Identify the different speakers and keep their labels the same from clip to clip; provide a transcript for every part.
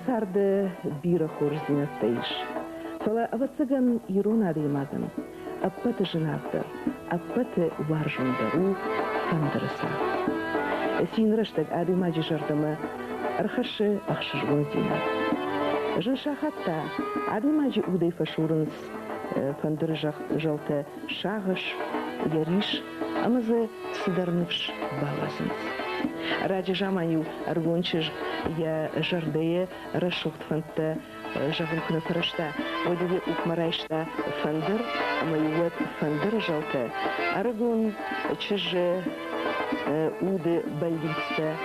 Speaker 1: sardı bir horzine teyiş. Fala avatsıgan irona deymagan. Appatı jınardır. Appatı varjundaru fandırısa. Sinrıştık adımacı jardımı arxaşı axşıjgondina. Жынша хатта, адымаджи удай фашурынс, фандырыжақ жалты шағыш, яриш, амызы сыдарнывш баласынс. Раджи жаманю аргончыж я жардые рашуқт фанта жағын күні фарашта, одеге укмарайшта фандыр, амайуат фандыр жалты. Аргон чыжы уды бальдикста,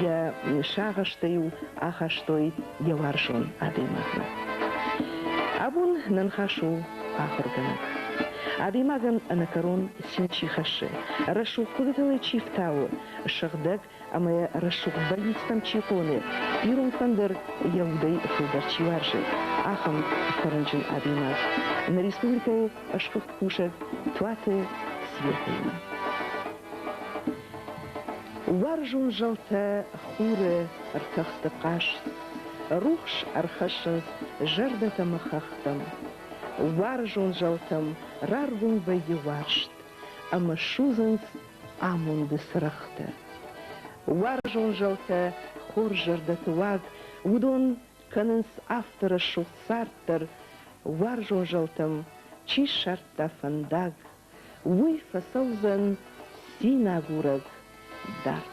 Speaker 1: я шағыштаю ахаштой яваршон адымагын. Абун нанхашу ахырганы. Адымагын анакарон синчи хашы. Рашук кудытылы чифтау. Шағдаг амая рашук бальдикстам чифоны. Ирун фандыр яудай фылдар чиваржы. Ахым фаранжын адымаг. На республикае ашқыт кушак туаты светайны. Варжун жалта хуры артахты қаш, рухш архашынс жардата махахтам. Варжун жалтам раргун байы варшт, ама шузынс амунды сырахты. Варжун жалта хур жардаты ваг, удон канынс автора шухсартыр. Варжун жалтам чи шартта фандаг, уй фасаузан синагураг. Дарттар.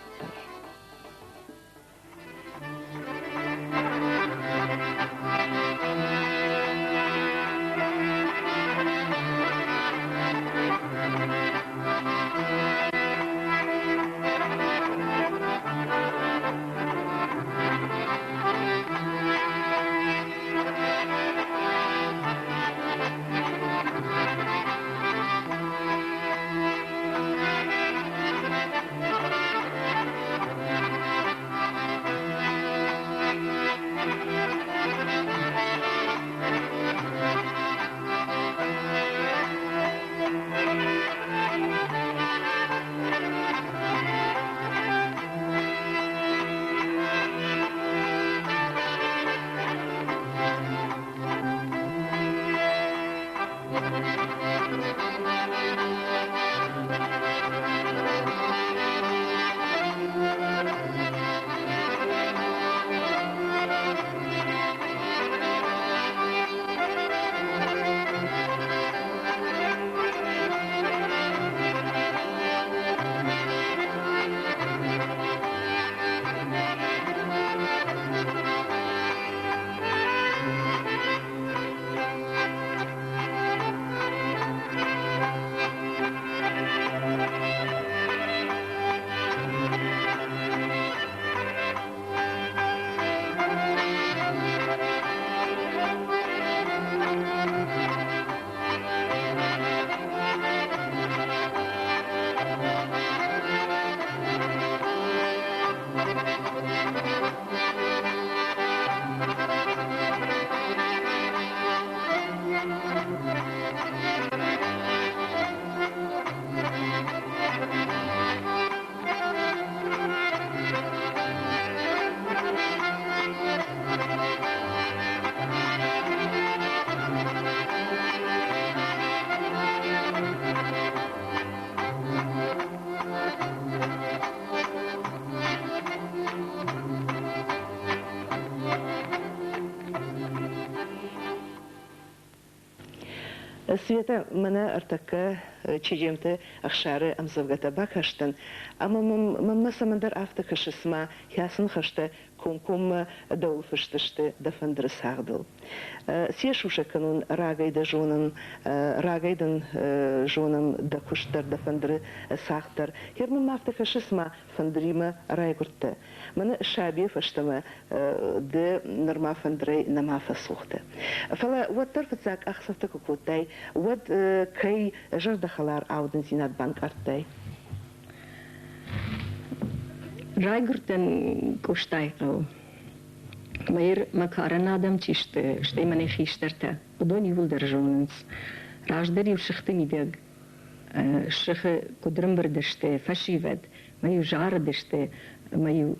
Speaker 1: Света мана артака чижемте ахшары амзавгата бакаштан, ама мамма самандар автокашысма ясын хашта кум даулфыштышты дафандыр сагдыл. Сешуша канун рагайда жонын, рагайдан жонын да куштар дафандыр сагдыр. Хермам автокашысма фандрима райгуртты. Мана шабиев аштама да норма фандрей намафа сухты. Фала вот торфацак ахсавта кукутай, вот кай жардахалар ауден зинат банк арттай.
Speaker 2: Райгуртен коштайгал. Майер макаран адам чиште, штей мане хиштерте. Удони вулдержоненс. Раждери вшихты мидег. Шихы кудрымбырдыште, фашивед. Маю жардыште, маю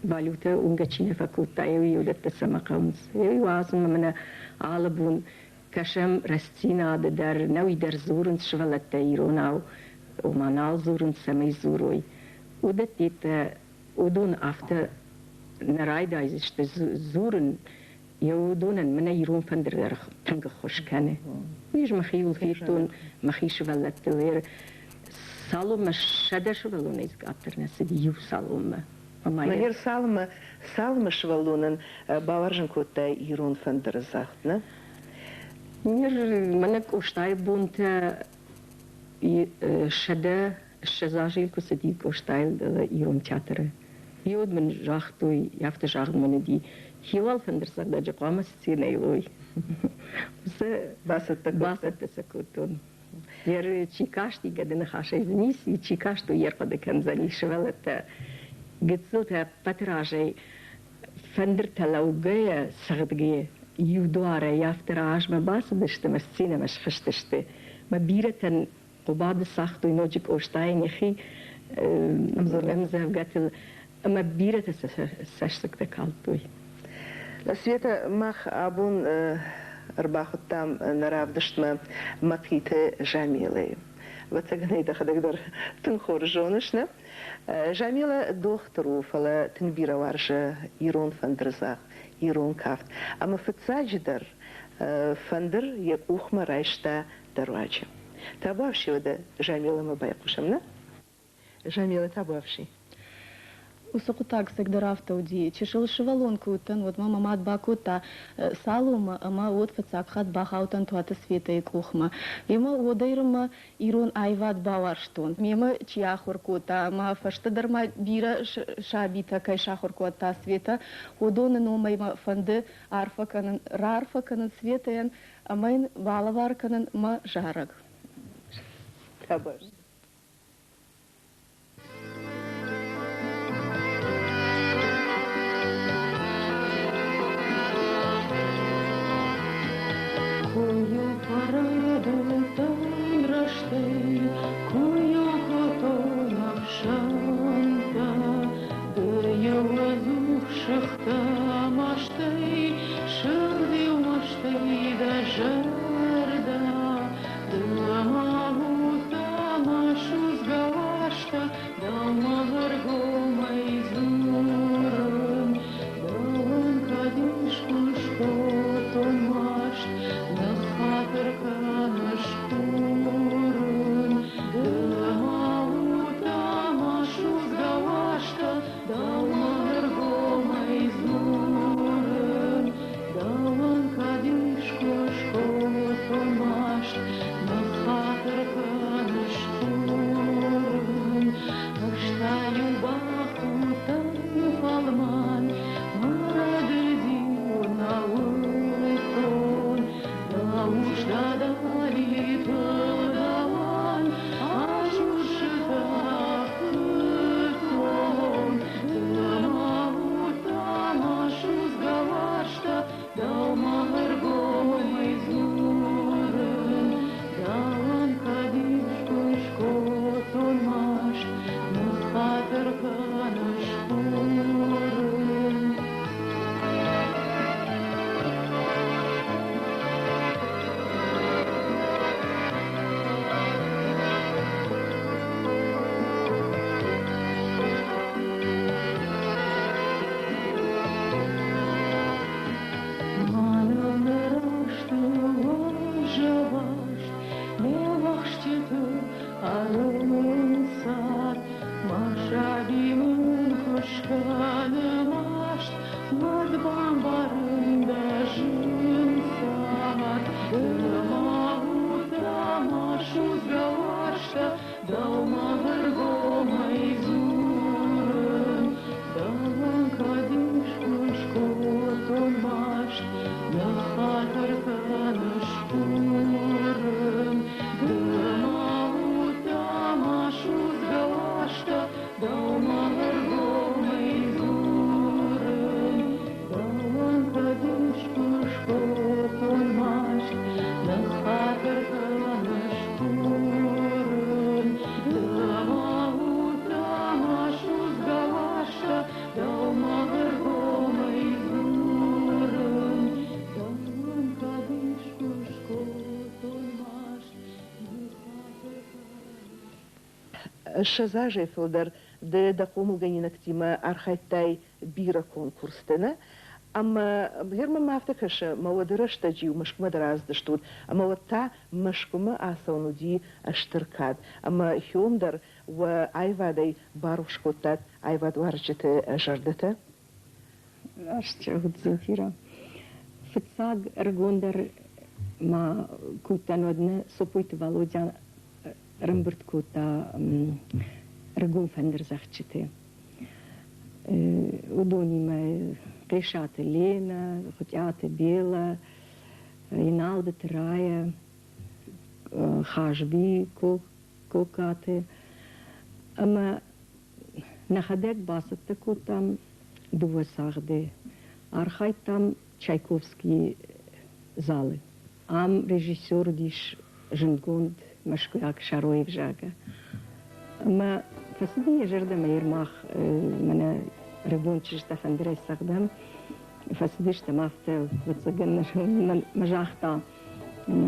Speaker 2: valuta ungacine faculta eu iudet samaqams eu azum mana alabun kasham rastina de der nawi der zurun shvalata ironau o manal zurun samay zuroi udet udun after naraida is de zurun eu donen mana iron van der tanga khoshkane wies machiul fitun machish valata wer salom shada shvalun is gaternes di salom
Speaker 1: Meneer Salme Schwalunen, Bauergen Kote Iron van der Zacht, ne?
Speaker 2: Meneer Kostai bunte Shada Shazajil Kusedi Kostai Iron Theater. Jod men jachtui, jafte jacht men die Hiwal van der Zacht, dat je kwam sceneloi.
Speaker 1: Basat
Speaker 2: te sakutun. Jer chikashti gadene khashe nisi chikashtu yerqa de kanzani shvalat قلت بتراجي فندرت لو جاية سغدجية يودوارة يافتراج ما باس دشت مسينة مش خشتشت ما بيرة وبعض الساخت وينوجك أوشتاين يخي أمزر قتل ما بيرة سشتك تكالتوي
Speaker 1: لسيتا ماخ أبون أرباخ التام نراف دشت ما مطيته جميلة وتجني دخدر تنخور جونشنا جميلة دخترو فلا تنبيرا ورشة إيرون فندرزاق إيرون كافت أما فتساجدر فندر يقوخ ما رايشتا درواجه تابوافشي ودا جميلة ما بايقوشمنا جميلة تابوافشي
Speaker 3: Усокутак сегдарафта уди, чешил шивалонку утан, вот мама мат бакута, салума, ама вот фацак хат бахаутан туата света и кухма. Има удайрума ирун айват баварштун. Мема чиахуркута, ама фаштадарма бира шабита кай шахуркута света, удона нома има фанды арфаканан, рарфаканан светаян, амайн валаварканан ма жараг.
Speaker 1: Табаш.
Speaker 4: Кую параду там раштей, кую коту навшанта, да я вазу шахта маштей, шарди маштей да жарда, да магута машу сгавашта, да магарго майзурун, да вон кадишку шкоту машт, Дал маху, да машу сгавашта, дал махарго майзу.
Speaker 1: الشزاجة فلدر ده قوم الجنينة كتيما أرخيتاي بيرا كونكورستنا أما غير ما أفتكرش ما ودرش تجي ومش مدرس دشتود أما وتا مش كما أصونو دي اشتركات أما يوم در وعيفادي باروش كوتات عيفاد وارجت جردته
Speaker 2: أشتريت زنفيرة فتساق رجوندر ما كوتا نودنا سوبويت والوديان رمبرت كوتا رجون فندر زختشته ودوني ما قيشات لينا خطيات بيلا ينالد ترايا خاجبي كوكاتي أما نخدك باسط كوتام دو ساغدي أرخيتام تشايكوفسكي زالي أم ريجيسور ديش جندقوند مشكوياك شارويف جاكا أما فسدي جردا ما يرماخ من ربونتش تفندري استخدم فسديش تمافته بتسجلنا شو مجاختا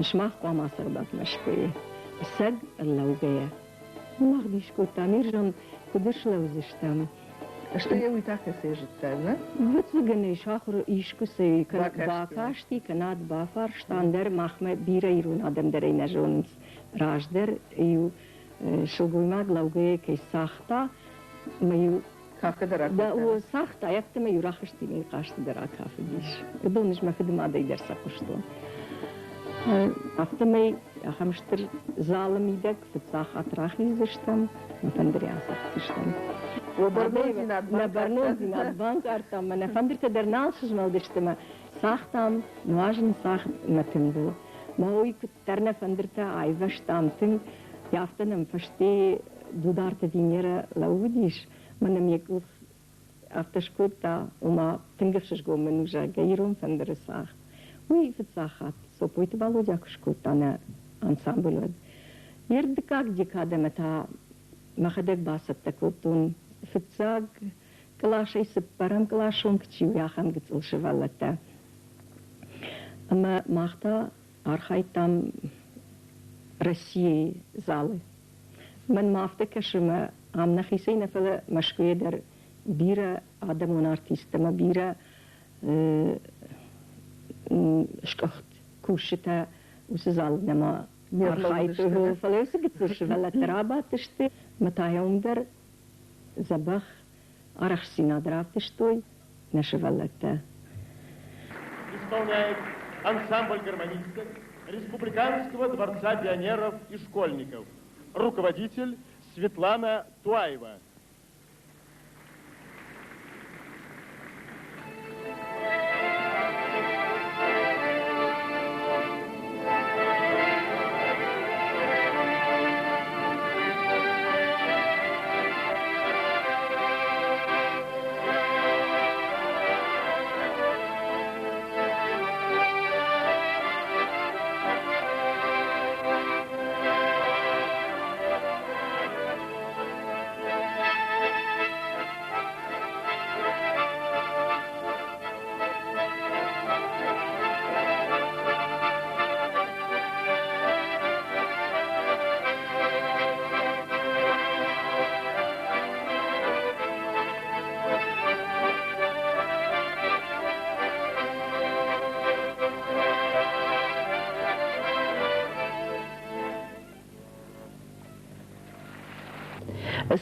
Speaker 2: شماخ وما صغدات مشكوية السج اللوجية ما خديش كوتا ميرجن كدش لوزشتام
Speaker 1: Što je u takve sežite, ne?
Speaker 2: Vëtsëgën shahur ishku se bakashti kanat bafar shtander mahme bira irun adem dere nejonës rajder ju shulgujma glauge ke sahta me ju
Speaker 1: Kako da rakete?
Speaker 2: da u sahta jakte me ju rahështi me kashti dera kafe dish. Donish me fidma da idersa kushton. Afte me hamster zalem idek fitsah atrahi zishtam mafandriya sahtishtam. Nabarnozi nad bank artam, man fandr te der nalsjes meldishtema sahtam nuajen saht matimdu. Ma oi kutarna fandr te aiva stamting jaftanem fashti dudarte dinera laudish. Man jekuf aftashkuta uma tingefshes go menuja geirum fandr saht. Ui fitsahat so poit balodja kushkuta na ensemble. Yerdikak dikademata مخدك باسط تكوتون فتساق كلاشي سبرم كلاشون كتشيو ياخم قتل شفالتا أما ماختا أرخيتام رسيي زالي من ما افتكرش ما عم نخيسين فلا مشكوية در بيرا آدمون ارتيست ما بيرا شكخت كوشتا وسزال نما أرخيته فلا يسقط شفالتا رابطشتي متى يومدر زبخ أرخسينا драфтештой нашевалата.
Speaker 5: Исполняет ансамбль гармонисток Республиканского дворца пионеров и школьников. Руководитель Светлана Туаева.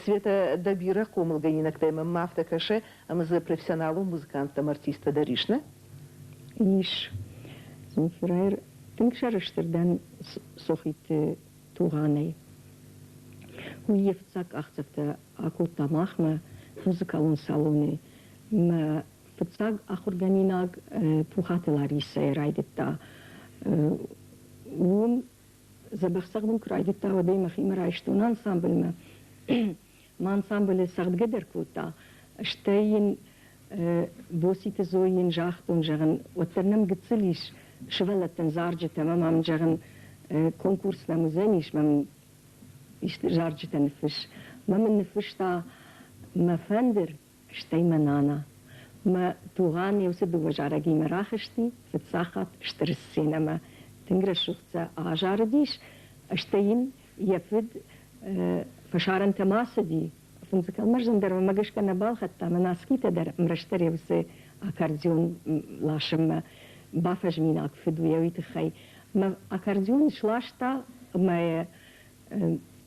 Speaker 1: Света Добира Комылганинак тема мафта каше, ама за профессионалу музыкантам артиста Даришна?
Speaker 2: Иш. Зонфрайр тинкшарыштерден сохит туганей. Уевцак ахцакта акута махма музыкалун салоне. Ма фцаг ахурганинаг пухателарисе райдетта. Ум забахсагдым крайдетта вадей махима райштун ансамбльма. ما انسامبل سرد قدر كوتا اشتاين بوسيت زوين جاختون جغن وترنم قتسليش شغلة تنزارجة تمام عم جغن كونكورس نموزانيش ما جارجة تنفش ما من نفش تا ما فندر اشتاي منانا ما توغاني وسدو وجارجي مراخشتي فتساخت اشتر السينما تنقرا شوختا عجارديش اشتاين يفد فشارن تماسه دی فنزکل مرزن در مگش کنه بال خطا مناسکیت در مرشتری وسه اکاردیون لاشم بافج میناک فدویویت خی ما اکاردیون شلاشتا ما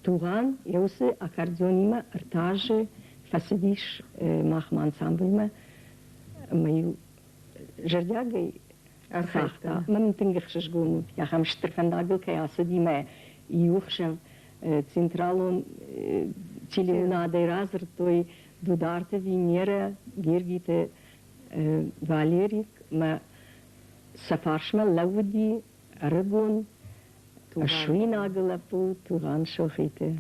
Speaker 2: توغان يوسي أكارديونيما ارتاج فسديش ماخ انسامبل ما يو جرداقي أرخيتا ما منتنقخش شقون يا خمش ترفنداقل كياسدي ما يوخشم централон тилина дайразер той дударте винера гиргите валерик ма сафаршма лауди рагон ашвина галапу туган шохите.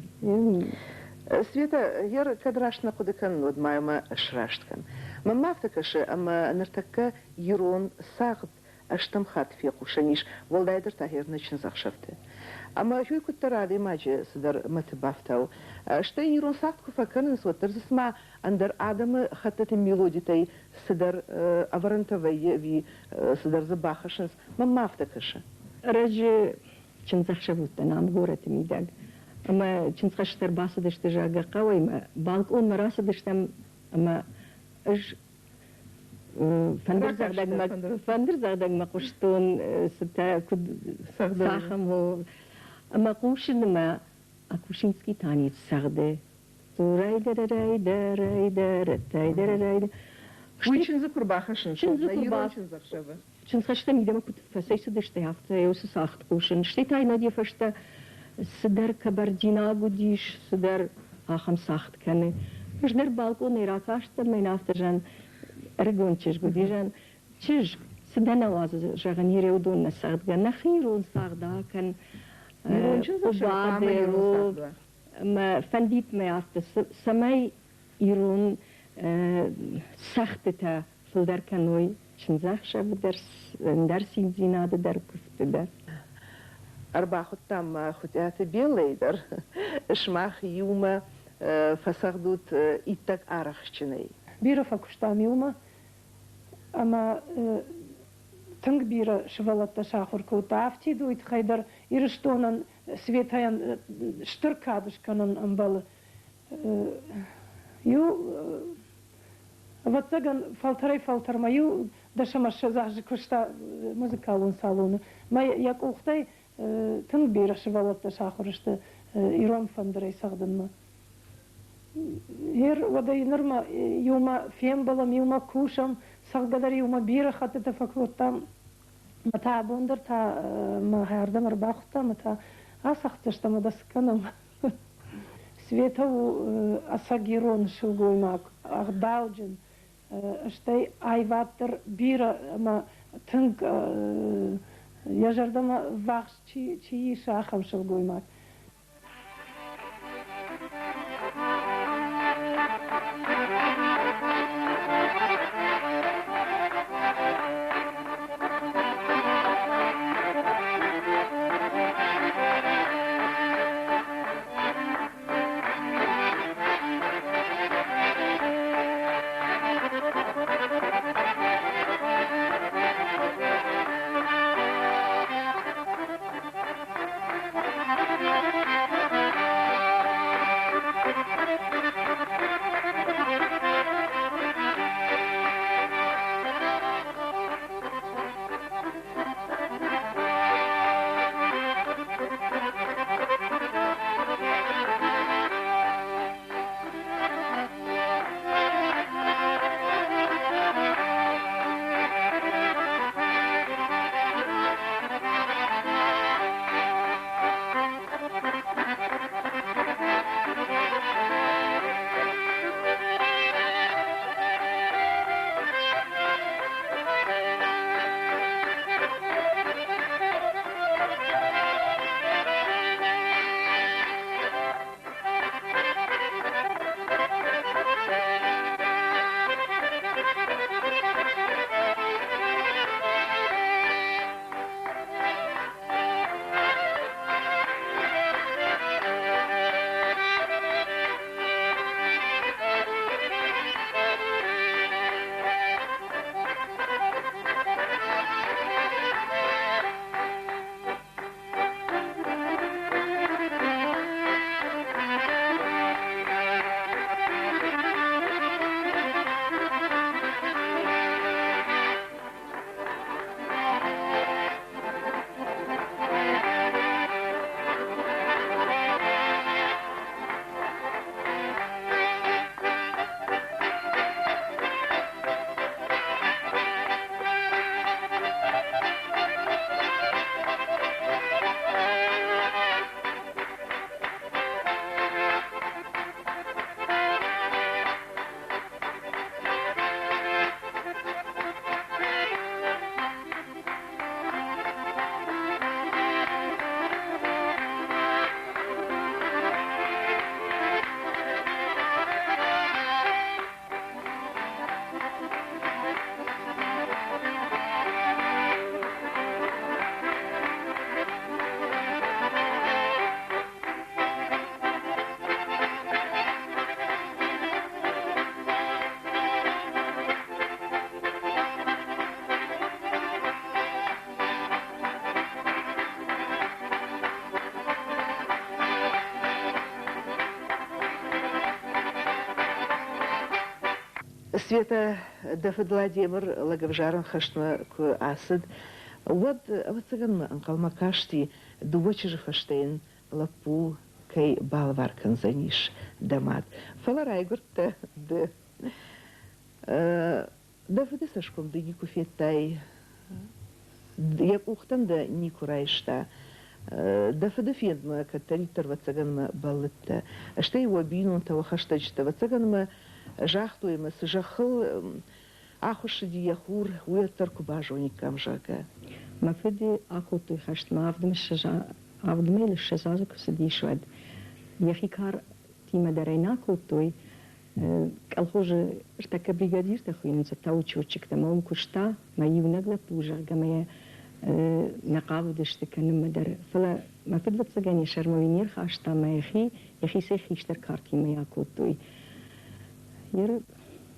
Speaker 1: Света, ير كدراشنا قد كان ود ما شراشتكن ما افتكش اما نرتكا يرون ساغد اشتم خات في قوشنيش والدايدر تاهير نشن زخشفته اما شو كنت رادي ماجي صدر متبافتاو شتي يرون ساغد كفكرن سوتر تسمع اندر ادم خطت ميلوديتي صدر افرنتوي في صدر زباخشنس ما افتكش
Speaker 2: رج چن زخشفت نام غورت ميداغ اما چنز خشتر باسه دشته جاگه قوی ما بالکون مراسه دشتم اما اج فندر زغدق ما قشتون ستا كد ساخم هو اما قوشن ما اكوشينسكي تاني سغده تو رايدر رايدر رايدر رايدر رايدر
Speaker 1: ويشن ذكر باخشن
Speaker 2: چنز خشتم میدم كنت فسيس دشته هفته يوس ساخت قوشن شتي نادي فشته صدر كبردينا قديش صدر آخم ساخت كنه مش در بالكون يراكاشت ما ينافتجن رجون تشج قديجن تشج صدر نواز جغني ريودون نساخت جن خيرون ساخدا كان وبعد ما فنديت ما يافت سماي يرون ساختته فلدر كنوي شنزاخ شاب درسين زيناد در كفت در
Speaker 1: أربع ختام ختيات بيليدر إشماخ يوم فسردوت إتك أرخشني.
Speaker 6: بيرة فكشتام يوم أما تنگ بيرة شغلت تشاخر كوتافتي دو يتخيدر يرشتونن سويتاين شتركادش كانن أمبال يو واتساقن فلتر ما يو دشمش زعج كشتا مزيكالون صالون ما يقوختي تن بيرة شغلت تشاخرشت إيران فندري سغدن هير ودي نرما يوما فيم بلام يوما كوشم سغدر يوما بيرة خط تفكرتم متى بندر تا ما هاردم رباختا متى أسختشت ما دسكنم سويتو أساقيرون شو قوي ماك أغداوجن اشتي أيواتر بيرة ما تنك يجردم واخش چی شاخم شو گوی مات
Speaker 1: Света Дафид Владимир лагавжаран хашма к асад. Вот цаган анкалма кашти дуочи хаштейн лапу кей балваркан заниш дамат. Фаларай гурта д. Дафиды сашком да никуфетай. Я ухтан да никурайшта. Дафиды федма катаритар вацаганма баллетта. Ашта его бинун того хаштачта вацаганма жахтуема сжахыл ахуши дияхур уятар кубажоникам жага.
Speaker 2: Мафиди акуту хашт ма авдмел шазазу ксди швед. Яхикар тима дарайна кутуй алхоже штака бригадир тахуин за таучучик тамам кушта ма юнагла пужа гамая نقابدش تکنم مدر فلا ما فد بتسجني شرموينير خاشتا ما يخي سيخيشتر كارتي ما ياكوتوي ير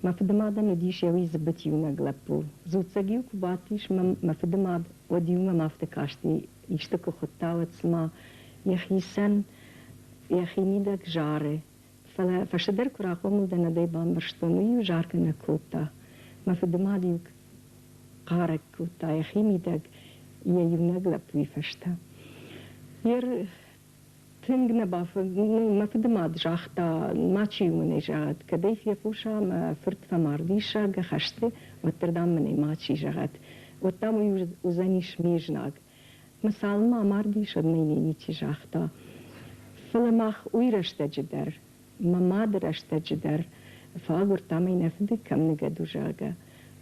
Speaker 2: ما فد ما دا نديش يوي زبتيونا غلبو زوتسجيو كباتيش ما فد ما وديوما ما فتكاشتي يشتكو خطا وتسما يخي سن يخي نيدك جاري فلا فشدر كراكو ملدنا داي بامبرشتونو يو جاركنا كوتا ما فد ما ديوك قارك كوتا يخي ميدك ينقلب ويفشتا ير تنقنا باف ما في دماد جاختا ما تشيوني جاغت كديف يفوشا ما فرت فمارديشا غخشتي وتردام مني ما تشي جاغت وتامو وزانيش ميجناغ مثال ما مارديشا مني نيتي جاختا فلماخ ويرشتا جدر ما مادرشتا جدر فاغر تامي نفدي كم نقدو جاغا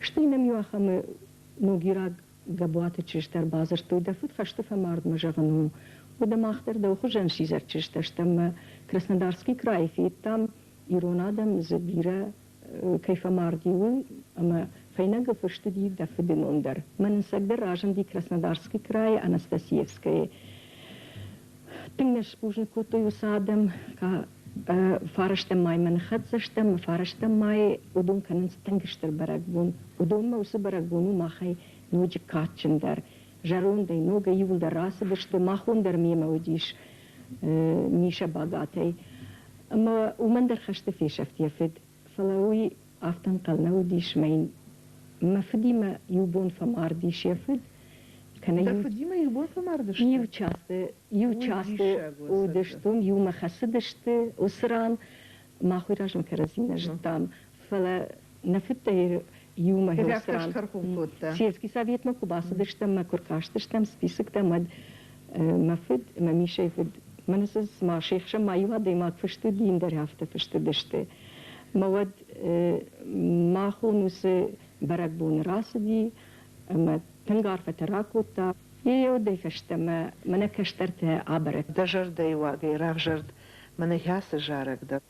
Speaker 2: شتينم يوخم نوغيراغ قبوات تشتر بازر تو دفت خشت فمارد مجغنو ودا ماختر دو خجن شيزر تشتم كراسنодарский край في там иронадам забира كيف مارديو اما فينغ فشتدي دفدن اندر من سقدر راجن دي كراسنодарский край Анастасиевская تنش بوجن كوتو يسادم كا فارشتم ماي من خدزشتم فارشتم ماي ودون كنن ستنگشتر برقبون ودون ما وس برقبونو ما خي نوجي كاتشندر جارون دي نوغا يول در راس بشت ماخون در ميما وديش نيشا باغاتي اما ومن در خشت في شفت يفد فلاوي افتن قلنا وديش مين ما فدي ما يوبون فمارديش يفد كان
Speaker 1: فدي ما يوبون فماردش
Speaker 2: يو چاست ودشتم يو ما خسدشت وسران ما خوراجم كرزين جدام فلا نفت يوم هيوسران سياسكي سافيت ما كوباسدشتم ما كوركاشتشتم سبيسكتم مد مفد ما ميشي فد منسس ما شيخشم ما يوا ديما فشت دين در هفته فشت دشته مواد ما خونوس برقبون راسدي ما تنقار فتراكوتا يو دي فشتم من كشترت عبرت
Speaker 1: دجر دي واقي راغجرد من ياس جارك ده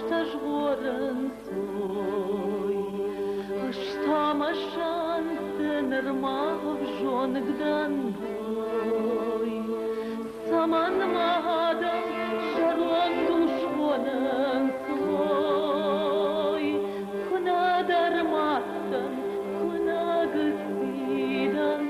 Speaker 4: Tashgoren so mav jonigdan boy saman mahadam sharon dushmanan soy kuna darmatan kuna gtsidan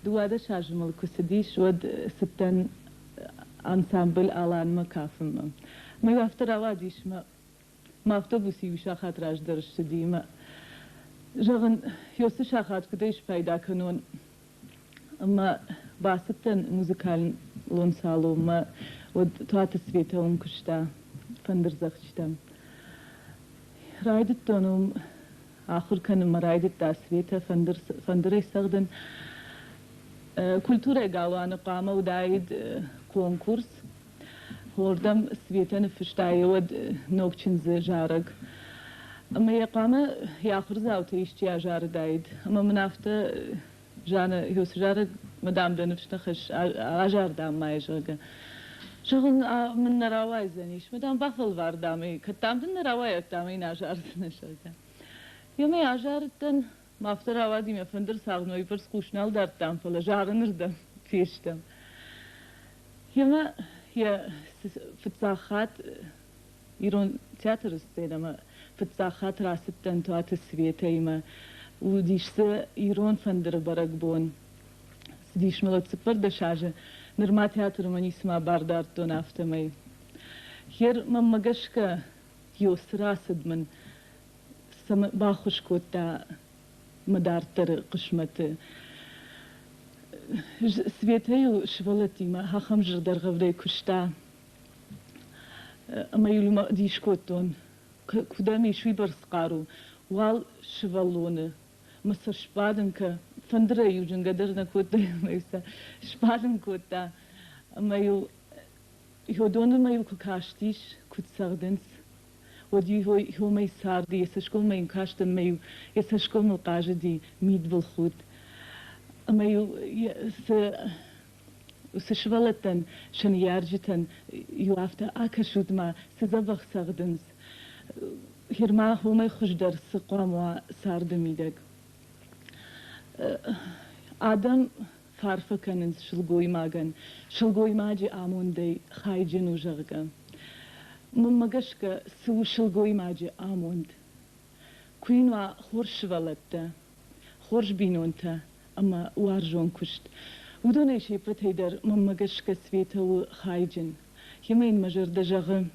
Speaker 7: Duada şarjmalı kusidi şod sitten ensemble alan makafım. Ma yaftar avadiş ma avtobusi uşahat rajdar şdima. Jağın yosu şahat kıdayış payda kanun. Ama basitten müzikal lon saloma od tuatı svetelum kuşta fandırzactam. Raydet tonum ahir kanım raydet da sveta fandırı sağdan كولتورة قالوا قاموا ودايد كونكورس هوردم سويتن فشتاي ود نوكشن زجارق أما يقامة يآخر زاوتي يشتيا جار دايد أما منافته جانا يوس جارق مدام بنفشتخش عجار دام ما يجرق شغل من نراواي زنيش مدام بافل var دامي كتام دن نراواي دامي ناجار نشرق يومي عجارتن Maftar avadim efendir sağnoy pers kuşnal dertten falan jarınırdım feştem. Yama ya fitsahat iron tiyatr istedama fitsahat rasitten tuatı sviyeteyma u dişse iron fendir barak bon diş melat sıfır da şarjı nirma tiyatr manisma bardar ton aftamay. Her mamagaşka yosrasid man sam baxuş kota مدارتر قشمته سويتهيو شفلتي ما هخم جردر غفري كشتا اما يلو ما ديش كوتون كدامي شوي برسقارو وال شفلونه مصر شبادن ك فندرة يوجن قدرنا كوتا ميسا شبادن كوتا اما يو دون ما يو كاشتيش كوت ساردنس ودي هو ما يصار دي يسشكل ما ينكاشت ما يسشكل ملقاجة دي ميد بالخود أما وسشبلتن شن يارجتن يوافتا أكشود ما سزبخ سردنس هرما هو ما يخش در سقام وصار دميدك آدم فارفة كننس شلقوي ماغن شلقوي ماجي آمون دي خايجن وجغن ممگشکا سوشل گوی ماجی آموند. کوینوا خورش ولده، خورش بینونتا، اما وارجون کشت. ودونیشی پرتیدر ممگشکا سویتا و خایجن. یمین مجر دجاغم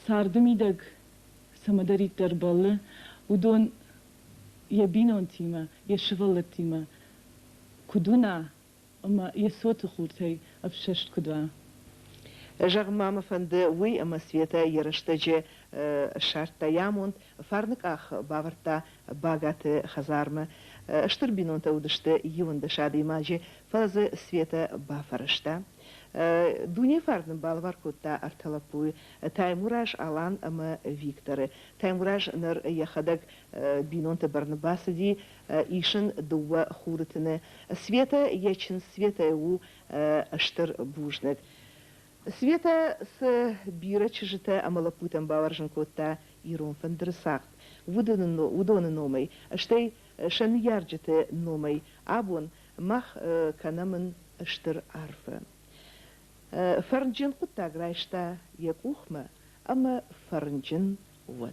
Speaker 7: ساردمیدگ سمداری درباله ودون یبینونتیما یشولتیما کدونا اما یسوت خورتی افششت کدوا.
Speaker 1: جغ ماما فند وي اما سويتا يرشتجي شرطة ياموند فارنك اخ باورتا باغات خزارما اشتر بينونتا ودشتا يوند شادي ماجي فاز سويتا بافرشتا دوني فارن بالوار كوتا ارتلابوي تايموراج алан اما فيكتور تايموراج نر يخدك بينونتا برنباس دي ايشن دوا خورتنا سويتا يچن سويتا يو اشتر بوجنك Света с бира чижите амалапутен баваржен кота ирон фандерсакт. Удоны номай. Штей شن يارجت نومي أبون مخ كنمن اشتر عارفة فرنجين قطع رايشتا يكوخما أما فرنجين ود